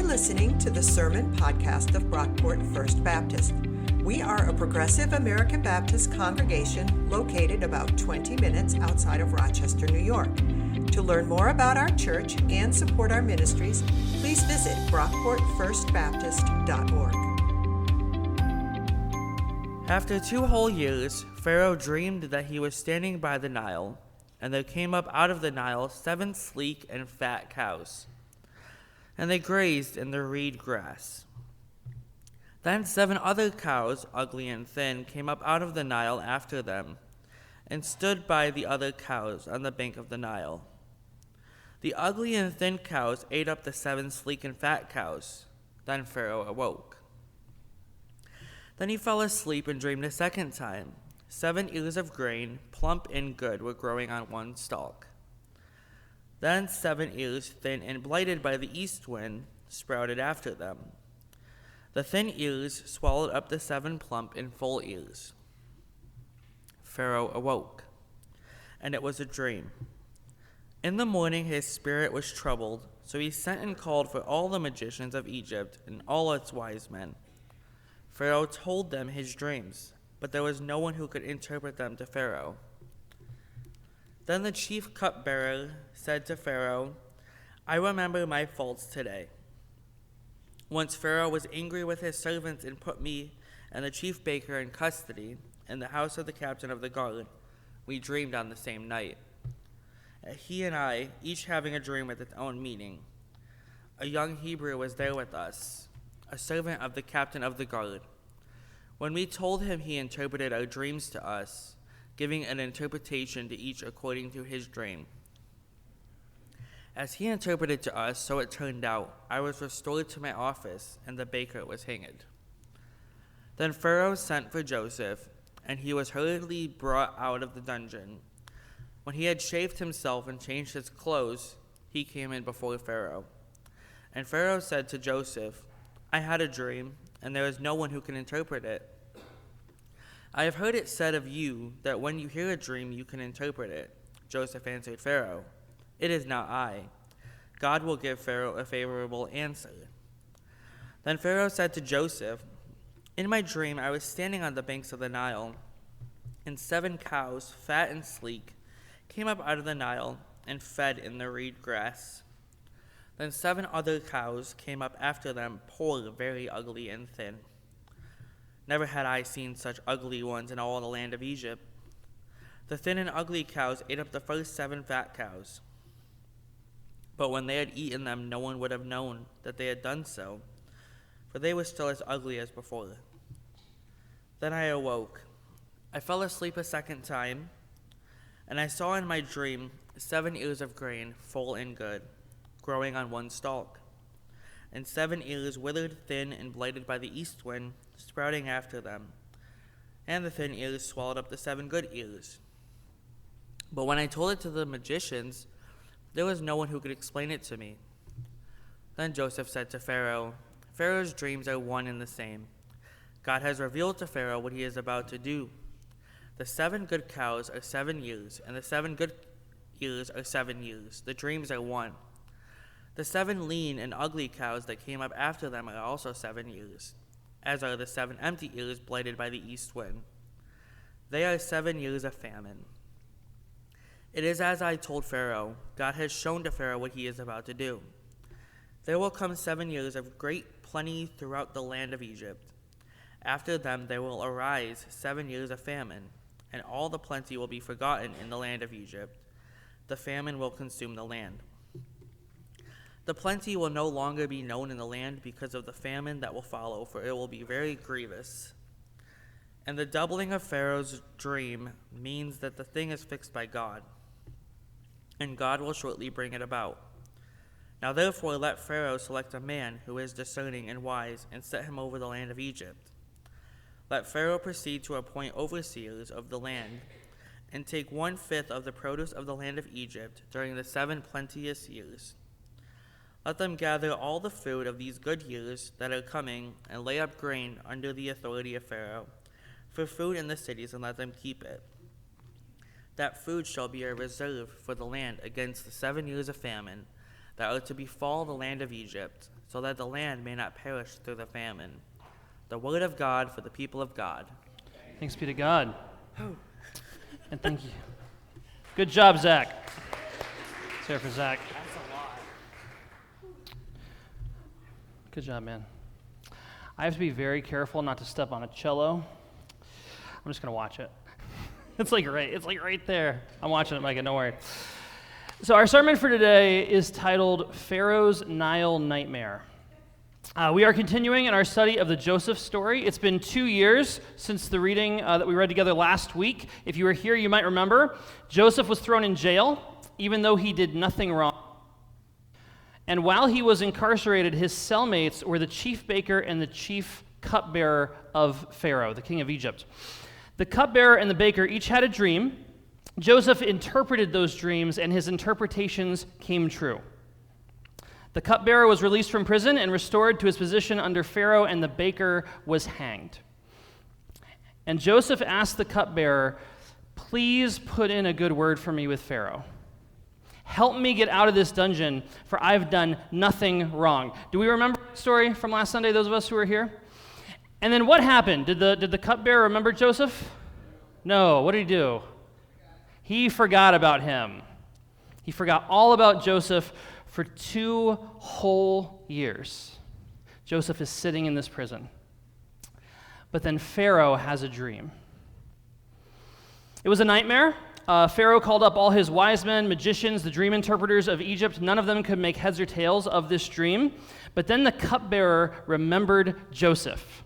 listening to the Sermon Podcast of Brockport First Baptist. We are a progressive American Baptist congregation located about 20 minutes outside of Rochester, New York. To learn more about our church and support our ministries, please visit brockportfirstbaptist.org. After 2 whole years, Pharaoh dreamed that he was standing by the Nile, and there came up out of the Nile 7 sleek and fat cows, and they grazed in the reed grass. Then 7 other cows, ugly and thin, came up out of the Nile after them, and stood by the other cows on the bank of the Nile. The ugly and thin cows ate up the 7 sleek and fat cows. Then Pharaoh awoke. Then he fell asleep and dreamed a second time. 7 ears of grain, plump and good, were growing on one stalk. Then 7 ears, thin and blighted by the east wind, sprouted after them. The thin ears swallowed up the 7 plump and full ears. Pharaoh awoke, and it was a dream. In the morning his spirit was troubled, so he sent and called for all the magicians of Egypt and all its wise men. Pharaoh told them his dreams, but there was no one who could interpret them to Pharaoh. Then the chief cupbearer said to Pharaoh, "I remember my faults today. Once Pharaoh was angry with his servants and put me and the chief baker in custody in the house of the captain of the guard. We dreamed on the same night. He and I, each having a dream with its own meaning. A young Hebrew was there with us, a servant of the captain of the guard. When we told him, he interpreted our dreams to us, giving an interpretation to each according to his dream. As he interpreted to us, so it turned out. I was restored to my office, and the baker was hanged." Then Pharaoh sent for Joseph, and he was hurriedly brought out of the dungeon. When he had shaved himself and changed his clothes, he came in before Pharaoh. And Pharaoh said to Joseph, "I had a dream, and there is no one who can interpret it. I have heard it said of you that when you hear a dream, you can interpret it." Joseph answered Pharaoh, "It is not I. God will give Pharaoh a favorable answer." Then Pharaoh said to Joseph, "In my dream I was standing on the banks of the Nile, and 7 cows, fat and sleek, came up out of the Nile and fed in the reed grass. Then 7 other cows came up after them, poor, very ugly and thin. Never had I seen such ugly ones in all the land of Egypt. The thin and ugly cows ate up the first 7 fat cows. But when they had eaten them, no one would have known that they had done so, for they were still as ugly as before. Then I awoke. I fell asleep a second time, and I saw in my dream 7 ears of grain, full and good, growing on one stalk, and 7 ears withered, thin, and blighted by the east wind, sprouting after them. And the thin ears swallowed up the 7 good ears. But when I told it to the magicians, there was no one who could explain it to me." Then Joseph said to Pharaoh, "Pharaoh's dreams are one and the same. God has revealed to Pharaoh what he is about to do. The 7 good cows are 7 years, and the 7 good ears are 7 years. The dreams are one. The 7 lean and ugly cows that came up after them are also 7 years, as are the 7 empty ears blighted by the east wind. They are 7 years of famine. It is as I told Pharaoh. God has shown to Pharaoh what he is about to do. There will come 7 years of great plenty throughout the land of Egypt. After them there will arise 7 years of famine, and all the plenty will be forgotten in the land of Egypt. The famine will consume the land. The plenty will no longer be known in the land because of the famine that will follow, for it will be very grievous. And the doubling of Pharaoh's dream means that the thing is fixed by God, and God will shortly bring it about. Now therefore let Pharaoh select a man who is discerning and wise, and set him over the land of Egypt. Let Pharaoh proceed to appoint overseers of the land, and take 1/5 of the produce of the land of Egypt during the 7 plenteous years. Let them gather all the food of these good years that are coming, and lay up grain under the authority of Pharaoh, for food in the cities, and let them keep it. That food shall be a reserve for the land against the 7 years of famine, that are to befall the land of Egypt, so that the land may not perish through the famine. The word of God for the people of God. Thanks be to God. And thank you. Good job, Zach. Let's hear it for Zach. That's a lot. Good job, man. I have to be very careful not to step on a cello. I'm just going to watch it. It's like right there. I'm watching it, Micah, don't worry. So our sermon for today is titled Pharaoh's Nile Nightmare. We are continuing in our study of the Joseph story. It's been 2 years since the reading that we read together last week. If you were here, you might remember Joseph was thrown in jail, even though he did nothing wrong. And while he was incarcerated, his cellmates were the chief baker and the chief cupbearer of Pharaoh, the king of Egypt. The cupbearer and the baker each had a dream. Joseph interpreted those dreams, and his interpretations came true. The cupbearer was released from prison and restored to his position under Pharaoh, and the baker was hanged. And Joseph asked the cupbearer, "Please put in a good word for me with Pharaoh. Help me get out of this dungeon, for I've done nothing wrong." Do we remember the story from last Sunday, those of us who were here? And then what happened? Did the cupbearer remember Joseph? No. What did he do? He forgot about him. He forgot all about Joseph for 2 whole years. Joseph is sitting in this prison. But then Pharaoh has a dream. It was a nightmare. Pharaoh called up all his wise men, magicians, the dream interpreters of Egypt. None of them could make heads or tails of this dream. But then the cupbearer remembered Joseph.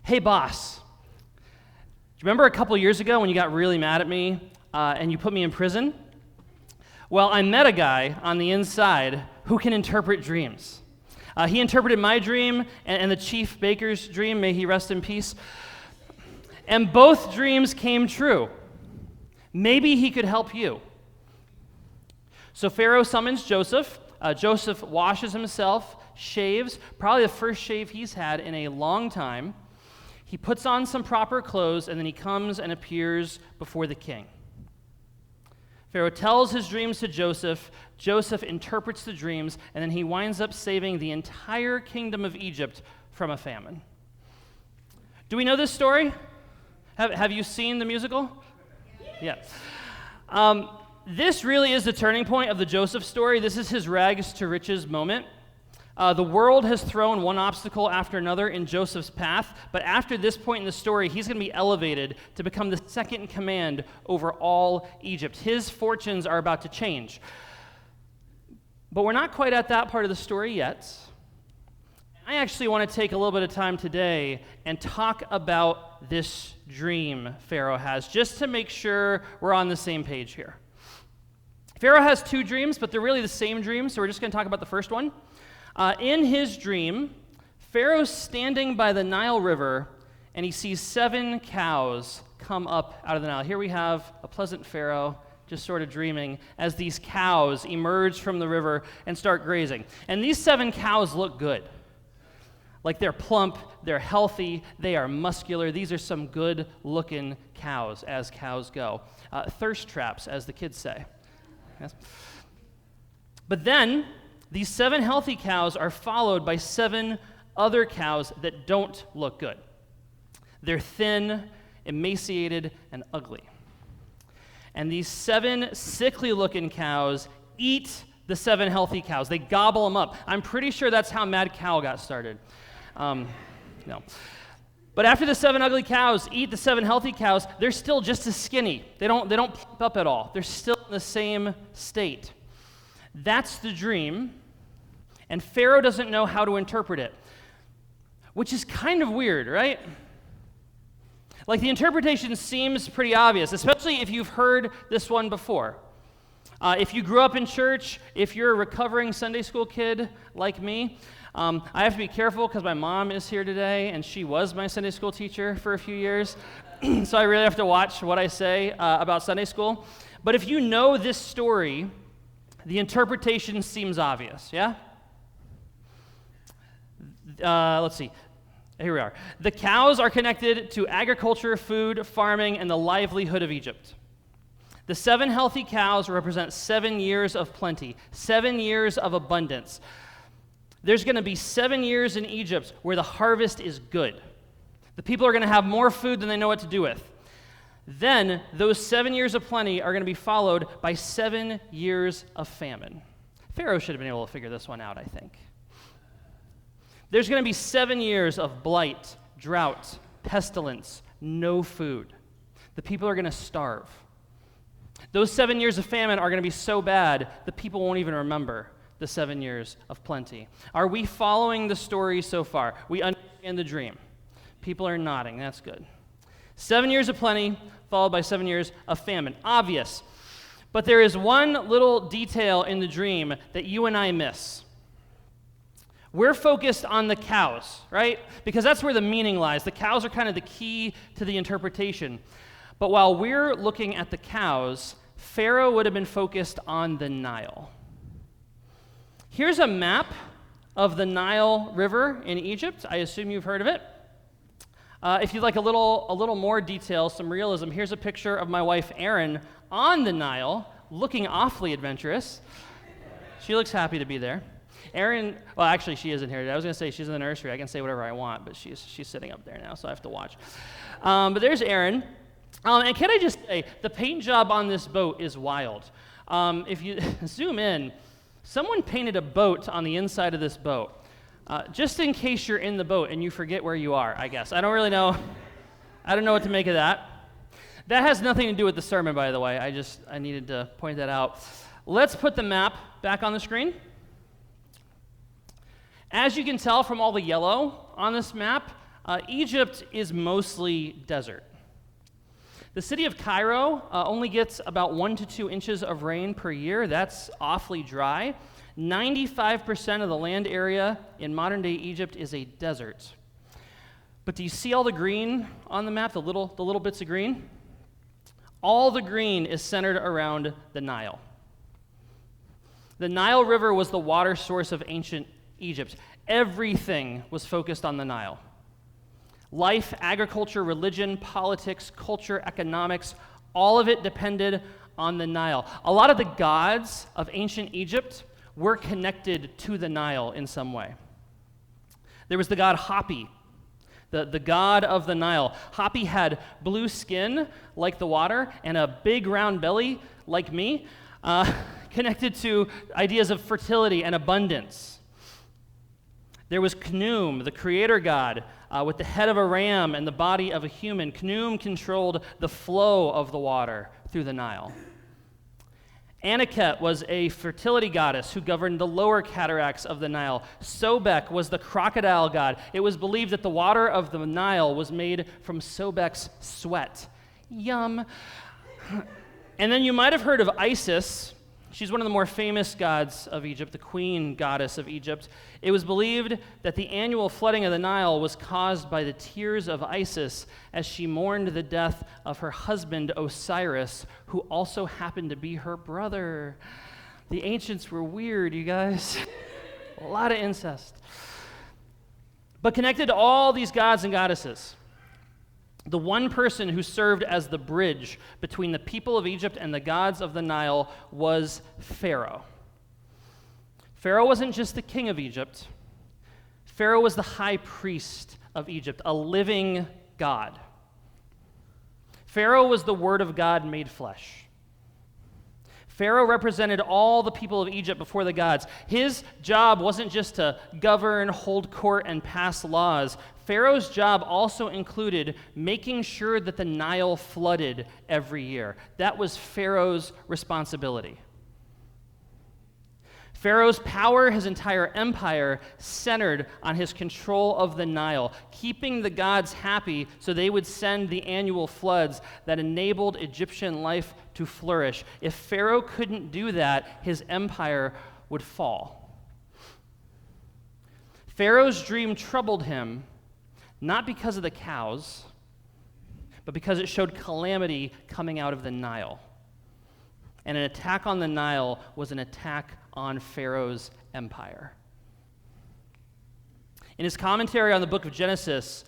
"Hey, boss, do you remember a couple years ago when you got really mad at me and you put me in prison? Well, I met a guy on the inside who can interpret dreams. He interpreted my dream and the chief baker's dream, may he rest in peace, and both dreams came true. Maybe he could help you." So Pharaoh summons Joseph. Joseph washes himself, shaves, probably the first shave he's had in a long time. He puts on some proper clothes, and then he comes and appears before the king. Pharaoh tells his dreams to Joseph. Joseph interprets the dreams, and then he winds up saving the entire kingdom of Egypt from a famine. Do we know this story? Have you seen the musical? Yeah. This really is the turning point of the Joseph story. This is his rags to riches moment. The world has thrown one obstacle after another in Joseph's path, but after this point in the story, he's going to be elevated to become the second in command over all Egypt. His fortunes are about to change. But we're not quite at that part of the story yet. I actually want to take a little bit of time today and talk about this dream Pharaoh has, just to make sure we're on the same page here. Pharaoh has 2 dreams, but they're really the same dream, so we're just going to talk about the first one. In his dream, Pharaoh's standing by the Nile River, and he sees 7 cows come up out of the Nile. Here we have a pleasant Pharaoh just sort of dreaming as these cows emerge from the river and start grazing. And these 7 cows look good. Like they're plump, they're healthy, they are muscular. These are some good-looking cows, as cows go. Thirst traps, as the kids say. Yes. But then, these 7 healthy cows are followed by 7 other cows that don't look good. They're thin, emaciated, and ugly. And these 7 sickly-looking cows eat the 7 healthy cows. They gobble them up. I'm pretty sure that's how Mad Cow got started. No. But after the 7 ugly cows eat the 7 healthy cows, they're still just as skinny. They don't plump up at all. They're still in the same state. That's the dream, and Pharaoh doesn't know how to interpret it, which is kind of weird, right? Like, the interpretation seems pretty obvious, especially if you've heard this one before. If you grew up in church, if you're a recovering Sunday school kid like me, I have to be careful because my mom is here today, and she was my Sunday school teacher for a few years, so I really have to watch what I say about Sunday school. But if you know this story, the interpretation seems obvious, yeah? Let's see. Here we are. The cows are connected to agriculture, food, farming, and the livelihood of Egypt. The 7 healthy cows represent 7 years of plenty, 7 years of abundance. There's going to be 7 years in Egypt where the harvest is good. The people are going to have more food than they know what to do with. Then, those 7 years of plenty are going to be followed by 7 years of famine. Pharaoh should have been able to figure this one out, I think. There's going to be 7 years of blight, drought, pestilence, no food. The people are going to starve. Those 7 years of famine are going to be so bad, the people won't even remember the 7 years of plenty. Are we following the story so far? We understand the dream. People are nodding. That's good. 7 years of plenty, followed by 7 years of famine. Obvious. But there is one little detail in the dream that you and I miss. We're focused on the cows, right? Because that's where the meaning lies. The cows are kind of the key to the interpretation. But while we're looking at the cows, Pharaoh would have been focused on the Nile. Here's a map of the Nile River in Egypt. I assume you've heard of it. If you'd like a little more detail, some realism, here's a picture of my wife, Erin, on the Nile, looking awfully adventurous. She looks happy to be there. Erin, well, actually, she isn't here. I was going to say she's in the nursery. I can say whatever I want, but she's sitting up there now, so I have to watch. But there's Erin. And can I just say, the paint job on this boat is wild. If you zoom in, someone painted a boat on the inside of this boat. Just in case you're in the boat and you forget where you are, I guess. I don't really know. I don't know what to make of that. That has nothing to do with the sermon, by the way. I needed to point that out. Let's put the map back on the screen. As you can tell from all the yellow on this map, Egypt is mostly desert. The city of Cairo only gets about 1 to 2 inches of rain per year. That's awfully dry. 95% of the land area in modern-day Egypt is a desert. But do you see all the green on the map, the little bits of green? All the green is centered around the Nile. The Nile River was the water source of ancient Egypt. Everything was focused on the Nile. Life, agriculture, religion, politics, culture, economics, all of it depended on the Nile. A lot of the gods of ancient Egypt were connected to the Nile in some way. There was the god Hapi, the god of the Nile. Hapi had blue skin like the water and a big round belly like me, connected to ideas of fertility and abundance. There was Khnum, the creator god, with the head of a ram and the body of a human. Khnum controlled the flow of the water through the Nile. Aniket was a fertility goddess who governed the lower cataracts of the Nile. Sobek was the crocodile god. It was believed that the water of the Nile was made from Sobek's sweat. Yum. And then you might have heard of Isis. She's one of the more famous gods of Egypt, the queen goddess of Egypt. It was believed that the annual flooding of the Nile was caused by the tears of Isis as she mourned the death of her husband Osiris, who also happened to be her brother. The ancients were weird, you guys. A lot of incest. But connected to all these gods and goddesses, the one person who served as the bridge between the people of Egypt and the gods of the Nile was Pharaoh. Pharaoh wasn't just the king of Egypt. Pharaoh was the high priest of Egypt, a living god. Pharaoh was the word of God made flesh. Pharaoh represented all the people of Egypt before the gods. His job wasn't just to govern, hold court, and pass laws. Pharaoh's job also included making sure that the Nile flooded every year. That was Pharaoh's responsibility. Pharaoh's power, his entire empire, centered on his control of the Nile, keeping the gods happy so they would send the annual floods that enabled Egyptian life to flourish. If Pharaoh couldn't do that, his empire would fall. Pharaoh's dream troubled him, not because of the cows, but because it showed calamity coming out of the Nile. And an attack on the Nile was an attack on Pharaoh's empire. In his commentary on the book of Genesis,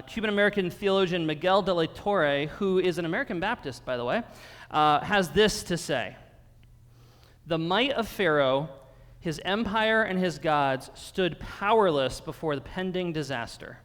Cuban-American theologian Miguel de la Torre, who is an American Baptist, by the way, has this to say: "The might of Pharaoh, his empire, and his gods stood powerless before the pending disaster.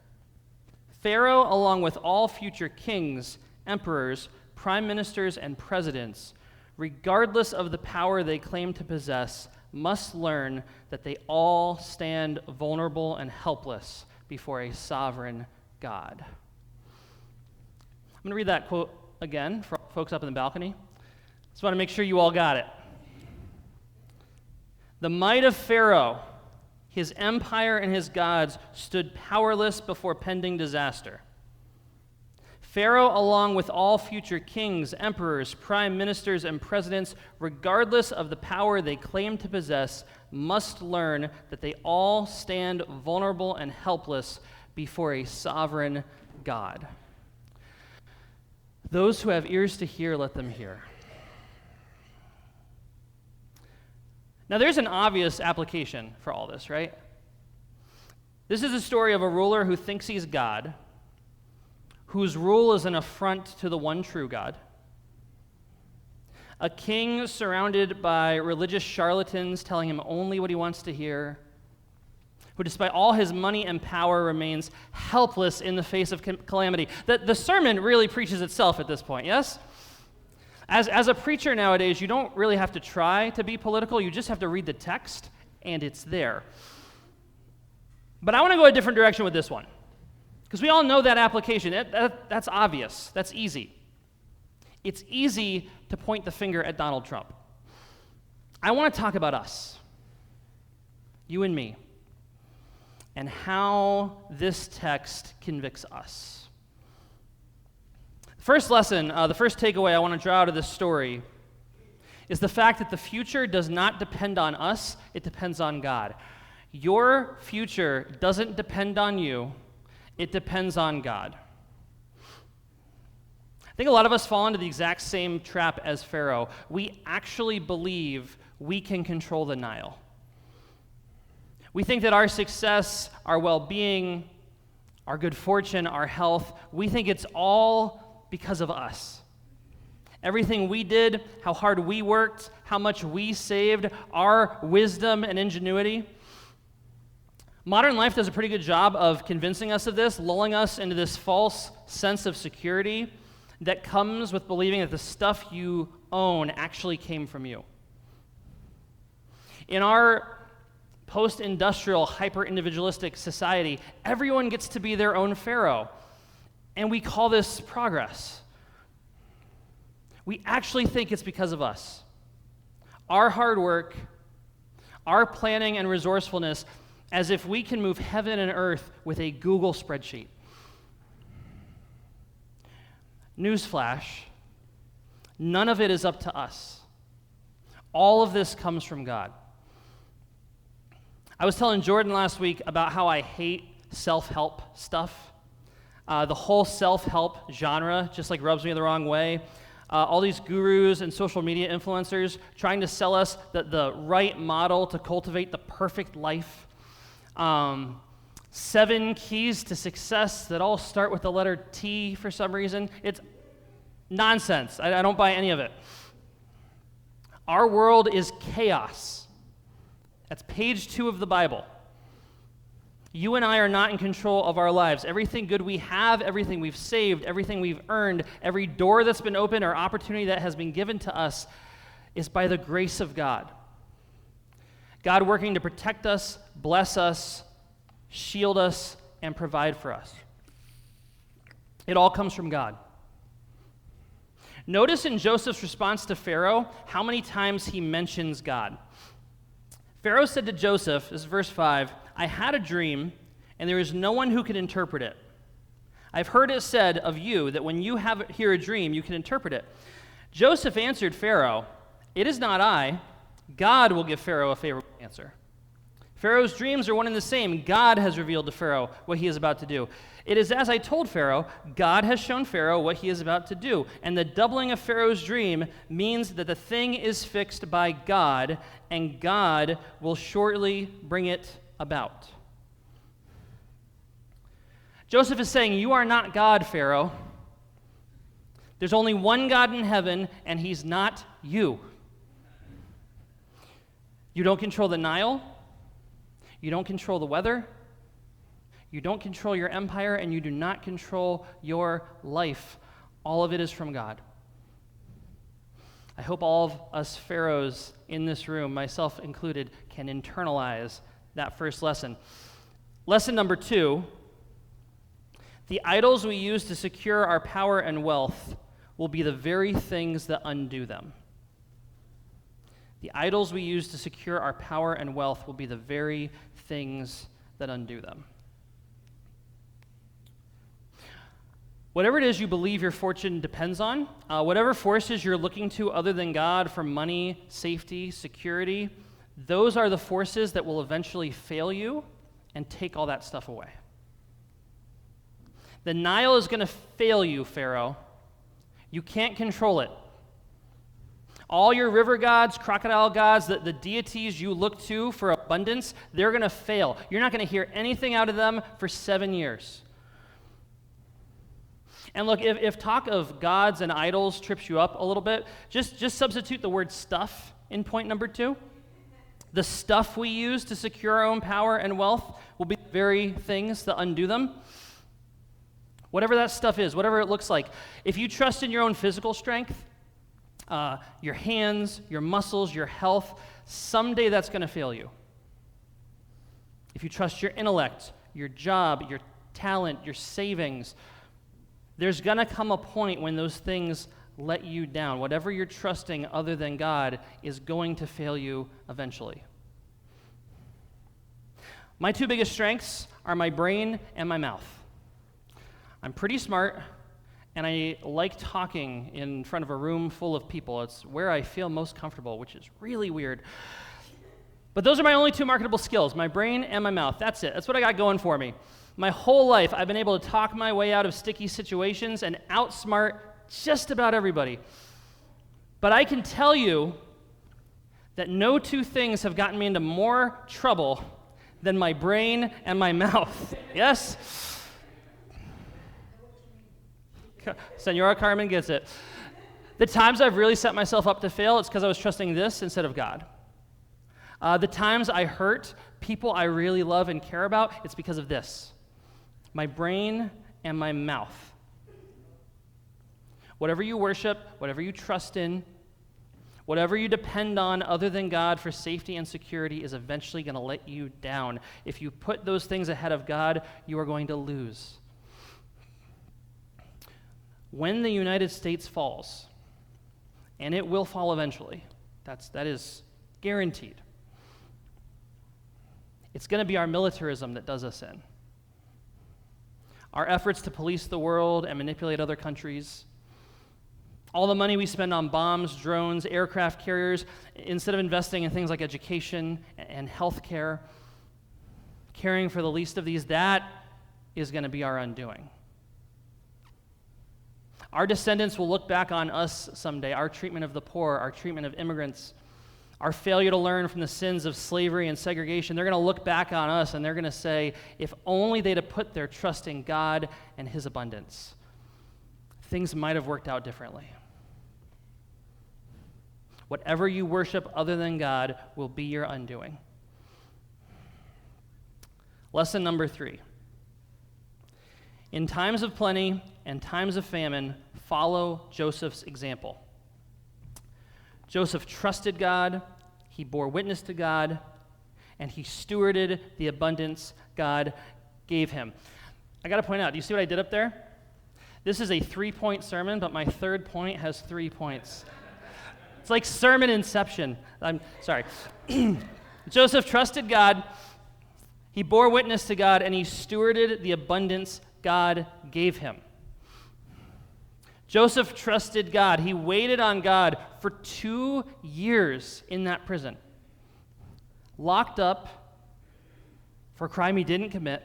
Pharaoh, along with all future kings, emperors, prime ministers, and presidents, regardless of the power they claim to possess, must learn that they all stand vulnerable and helpless before a sovereign God." I'm going to read that quote again for folks up in the balcony. Just want to make sure you all got it. "The might of Pharaoh, his empire, and his gods stood powerless before pending disaster. Pharaoh, along with all future kings, emperors, prime ministers, and presidents, regardless of the power they claim to possess, must learn that they all stand vulnerable and helpless before a sovereign God." Those who have ears to hear, let them hear. Now, there's an obvious application for all this, right? This is a story of a ruler who thinks he's God, whose rule is an affront to the one true God, a king surrounded by religious charlatans telling him only what he wants to hear, who despite all his money and power remains helpless in the face of calamity. The sermon really preaches itself at this point, yes? As a preacher nowadays, you don't really have to try to be political, you just have to read the text, and it's there. But I want to go a different direction with this one, because we all know that application. That's obvious. That's easy. It's easy to point the finger at Donald Trump. I want to talk about us, you and me, and how this text convicts us. First lesson, the first takeaway I want to draw out of this story is the fact that the future does not depend on us, it depends on God. Your future doesn't depend on you, it depends on God. I think a lot of us fall into the exact same trap as Pharaoh. We actually believe we can control the Nile. We think that our success, our well-being, our good fortune, our health, we think it's all because of us. Everything we did, how hard we worked, how much we saved, our wisdom and ingenuity. Modern life does a pretty good job of convincing us of this, lulling us into this false sense of security that comes with believing that the stuff you own actually came from you. In our post-industrial, hyper-individualistic society, everyone gets to be their own Pharaoh, and we call this progress. We actually think it's because of us. Our hard work, our planning and resourcefulness, as if we can move heaven and earth with a Google spreadsheet. Newsflash, none of it is up to us. All of this comes from God. I was telling Jordan last week about how I hate self-help stuff. The whole self-help genre just like rubs me the wrong way. All these gurus and social media influencers trying to sell us the right model to cultivate the perfect life. 7 keys to success that all start with the letter T for some reason. It's nonsense. I don't buy any of it. Our world is chaos. That's page 2 of the Bible. You and I are not in control of our lives. Everything good we have, everything we've saved, everything we've earned, every door that's been opened or opportunity that has been given to us is by the grace of God. God working to protect us, bless us, shield us, and provide for us. It all comes from God. Notice in Joseph's response to Pharaoh how many times he mentions God. Pharaoh said to Joseph, this is verse 5, "I had a dream, and there is no one who can interpret it. I've heard it said of you that when you hear a dream, you can interpret it." Joseph answered Pharaoh, "It is not I. God will give Pharaoh a favorable answer. Pharaoh's dreams are one and the same. God has revealed to Pharaoh what he is about to do. It is as I told Pharaoh, God has shown Pharaoh what he is about to do. And the doubling of Pharaoh's dream means that the thing is fixed by God, and God will shortly bring it about." Joseph is saying, you are not God, Pharaoh. There's only one God in heaven, and he's not you. You don't control the Nile. You don't control the weather. You don't control your empire, and you do not control your life. All of it is from God. I hope all of us pharaohs in this room, myself included, can internalize that first lesson. Lesson number 2, the idols we use to secure our power and wealth will be the very things that undo them. The idols we use to secure our power and wealth will be the very things that undo them. Whatever it is you believe your fortune depends on, whatever forces you're looking to other than God for money, safety, security, those are the forces that will eventually fail you and take all that stuff away. The Nile is going to fail you, Pharaoh. You can't control it. All your river gods, crocodile gods, the deities you look to for abundance, they're going to fail. You're not going to hear anything out of them for 7 years. And look, if talk of gods and idols trips you up a little bit, just substitute the word stuff in point number 2. The stuff we use to secure our own power and wealth will be the very things that undo them. Whatever that stuff is, whatever it looks like. If you trust in your own physical strength, your hands, your muscles, your health, someday that's going to fail you. If you trust your intellect, your job, your talent, your savings, there's going to come a point when those things let you down. Whatever you're trusting other than God is going to fail you eventually. My 2 biggest strengths are my brain and my mouth. I'm pretty smart, and I like talking in front of a room full of people. It's where I feel most comfortable, which is really weird. But those are my only 2 marketable skills, my brain and my mouth. That's it. That's what I got going for me. My whole life, I've been able to talk my way out of sticky situations and outsmart just about everybody. But I can tell you that no 2 things have gotten me into more trouble than my brain and my mouth. Yes? Senora Carmen gets it. The times I've really set myself up to fail, it's because I was trusting this instead of God. The times I hurt people I really love and care about, it's because of this. My brain and my mouth. Whatever you worship, whatever you trust in, whatever you depend on other than God for safety and security is eventually going to let you down. If you put those things ahead of God, you are going to lose. When the United States falls, and it will fall eventually, that is guaranteed, it's going to be our militarism that does us in. Our efforts to police the world and manipulate other countries. All the money we spend on bombs, drones, aircraft carriers, instead of investing in things like education and health care, caring for the least of these, that is going to be our undoing. Our descendants will look back on us someday, our treatment of the poor, our treatment of immigrants, our failure to learn from the sins of slavery and segregation. They're going to look back on us and they're going to say, if only they'd have put their trust in God and his abundance, things might have worked out differently. Whatever you worship other than God will be your undoing. Lesson number 3. In times of plenty and times of famine, follow Joseph's example. Joseph trusted God, he bore witness to God, and he stewarded the abundance God gave him. I got to point out, do you see what I did up there? This is a 3-point sermon, but my 3rd point has 3 points. It's like sermon inception. I'm sorry. Joseph trusted God, he bore witness to God, and he stewarded the abundance God gave him. Joseph trusted God. He waited on God for 2 years in that prison, locked up for a crime he didn't commit,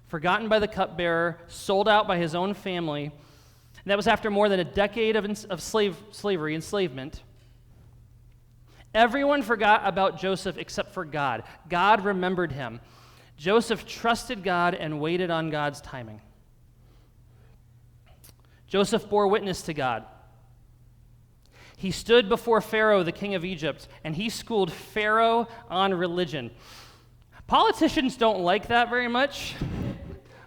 forgotten by the cupbearer, sold out by his own family. And that was after more than a decade of slavery, enslavement. Everyone forgot about Joseph except for God. God remembered him. Joseph trusted God and waited on God's timing. Joseph bore witness to God. He stood before Pharaoh, the king of Egypt, and he schooled Pharaoh on religion. Politicians don't like that very much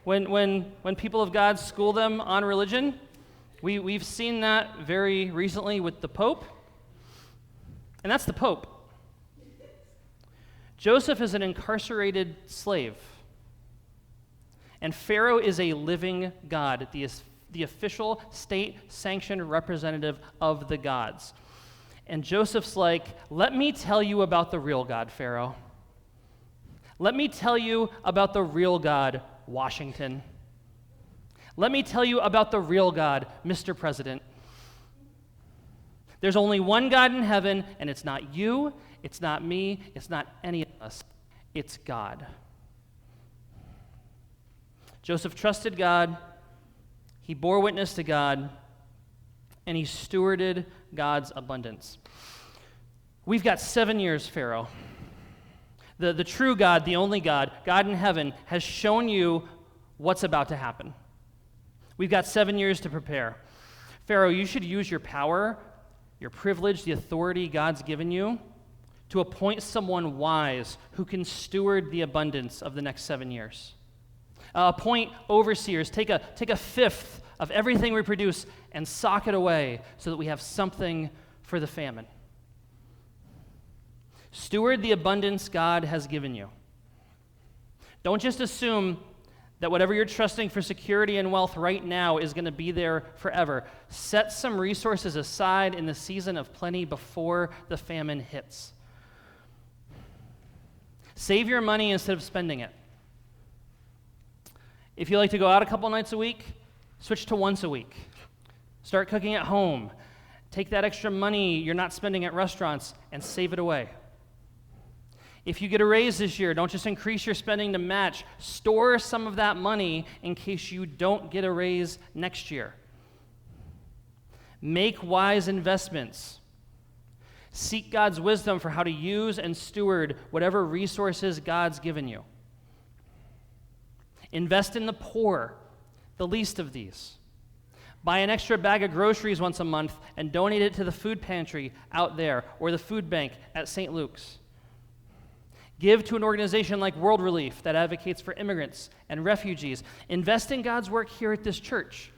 when people of God school them on religion. We've seen that very recently with the Pope, and that's the Pope. Joseph is an incarcerated slave, and Pharaoh is a living God, the official state-sanctioned representative of the gods. And Joseph's like, let me tell you about the real God, Pharaoh. Let me tell you about the real God, Washington. Let me tell you about the real God, Mr. President. There's only one God in heaven, and it's not you, it's not me, it's not any of us. It's God. Joseph trusted God, he bore witness to God, and he stewarded God's abundance. We've got 7 years, Pharaoh. The true God, the only God, God in heaven, has shown you what's about to happen. We've got 7 years to prepare. Pharaoh, you should use your power, your privilege, the authority God's given you to appoint someone wise who can steward the abundance of the next 7 years. Appoint overseers. Take a fifth of everything we produce and sock it away so that we have something for the famine. Steward the abundance God has given you. Don't just assume that whatever you're trusting for security and wealth right now is going to be there forever. Set some resources aside in the season of plenty before the famine hits. Save your money instead of spending it. If you like to go out a couple nights a week, switch to once a week. Start cooking at home. Take that extra money you're not spending at restaurants and save it away. If you get a raise this year, don't just increase your spending to match. Store some of that money in case you don't get a raise next year. Make wise investments. Seek God's wisdom for how to use and steward whatever resources God's given you. Invest in the poor, the least of these. Buy an extra bag of groceries once a month and donate it to the food pantry out there or the food bank at St. Luke's. Give to an organization like World Relief that advocates for immigrants and refugees. Invest in God's work here at this church.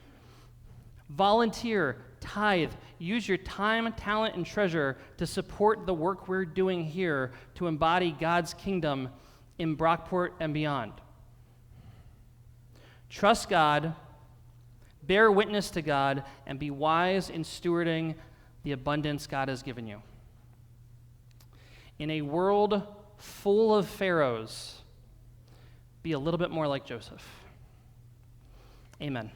Volunteer, tithe, use your time, talent, and treasure to support the work we're doing here to embody God's kingdom in Brockport and beyond. Trust God, bear witness to God, and be wise in stewarding the abundance God has given you. In a world full of pharaohs, be a little bit more like Joseph. Amen.